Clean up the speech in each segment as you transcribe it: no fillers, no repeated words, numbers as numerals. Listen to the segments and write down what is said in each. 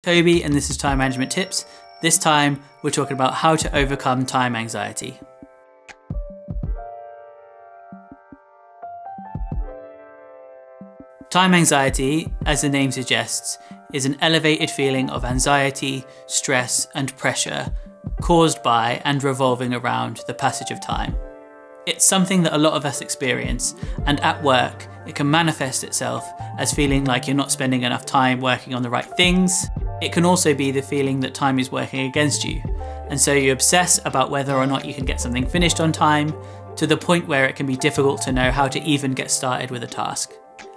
Toby, and this is Time Management Tips. This time we're talking about how to overcome time anxiety. Time anxiety, as the name suggests, is an elevated feeling of anxiety, stress and pressure caused by and revolving around the passage of time. It's something that a lot of us experience, and at work it can manifest itself as feeling like you're not spending enough time working on the right things. It can also be the feeling that time is working against you, and so you obsess about whether or not you can get something finished on time, to the point where it can be difficult to know how to even get started with a task.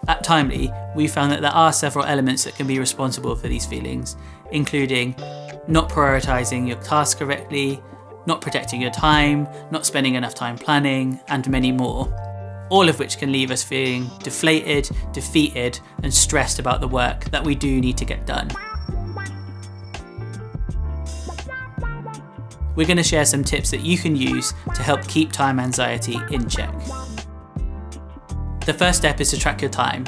At Timely, we found that there are several elements that can be responsible for these feelings, including not prioritising your task correctly, not protecting your time, not spending enough time planning, and many more. All of which can leave us feeling deflated, defeated, and stressed about the work that we do need to get done. We're going to share some tips that you can use to help keep time anxiety in check. The first step is to track your time.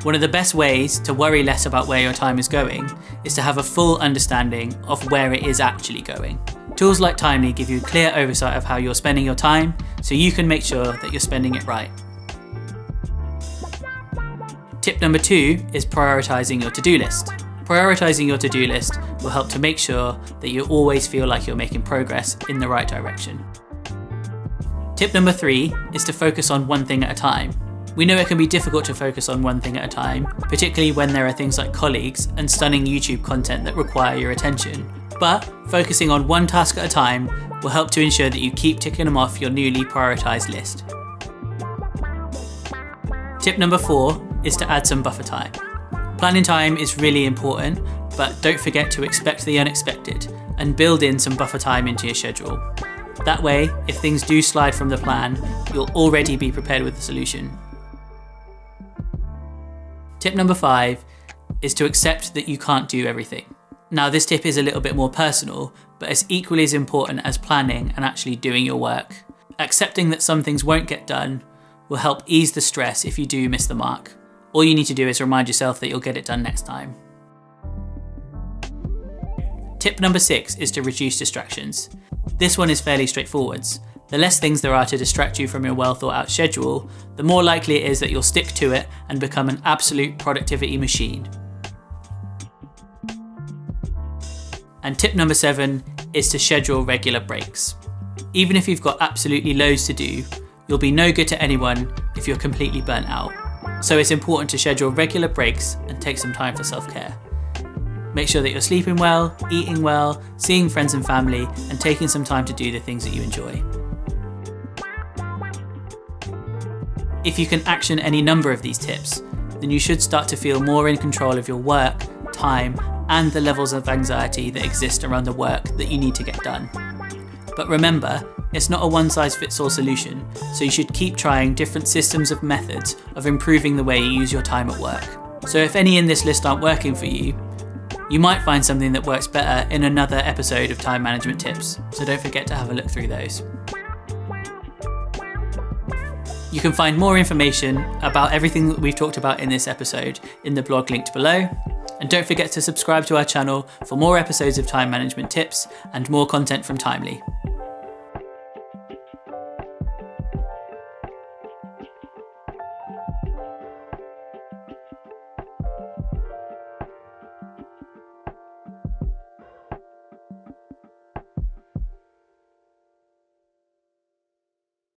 One of the best ways to worry less about where your time is going is to have a full understanding of where it is actually going. Tools like Timely give you clear oversight of how you're spending your time, so you can make sure that you're spending it right. Tip number 2 is prioritising your to-do list. Prioritising your to-do list will help to make sure that you always feel like you're making progress in the right direction. Tip number 3 is to focus on one thing at a time. We know it can be difficult to focus on one thing at a time, particularly when there are things like colleagues and stunning YouTube content that require your attention. But focusing on one task at a time will help to ensure that you keep ticking them off your newly prioritised list. Tip number 4 is to add some buffer time. Planning time is really important, but don't forget to expect the unexpected and build in some buffer time into your schedule. That way, if things do slide from the plan, you'll already be prepared with the solution. Tip number 5 is to accept that you can't do everything. Now, this tip is a little bit more personal, but it's equally as important as planning and actually doing your work. Accepting that some things won't get done will help ease the stress if you do miss the mark. All you need to do is remind yourself that you'll get it done next time. Tip number 6 is to reduce distractions. This one is fairly straightforward. The less things there are to distract you from your well thought out schedule, the more likely it is that you'll stick to it and become an absolute productivity machine. And tip number 7 is to schedule regular breaks. Even if you've got absolutely loads to do, you'll be no good to anyone if you're completely burnt out. So it's important to schedule regular breaks and take some time for self-care. Make sure that you're sleeping well, eating well, seeing friends and family, and taking some time to do the things that you enjoy. If you can action any number of these tips, then you should start to feel more in control of your work, time, and the levels of anxiety that exist around the work that you need to get done. But remember, it's not a one-size-fits-all solution, so you should keep trying different systems of methods of improving the way you use your time at work. So if any in this list aren't working for you, you might find something that works better in another episode of Time Management Tips, so don't forget to have a look through those. You can find more information about everything that we've talked about in this episode in the blog linked below, and don't forget to subscribe to our channel for more episodes of Time Management Tips and more content from Timely.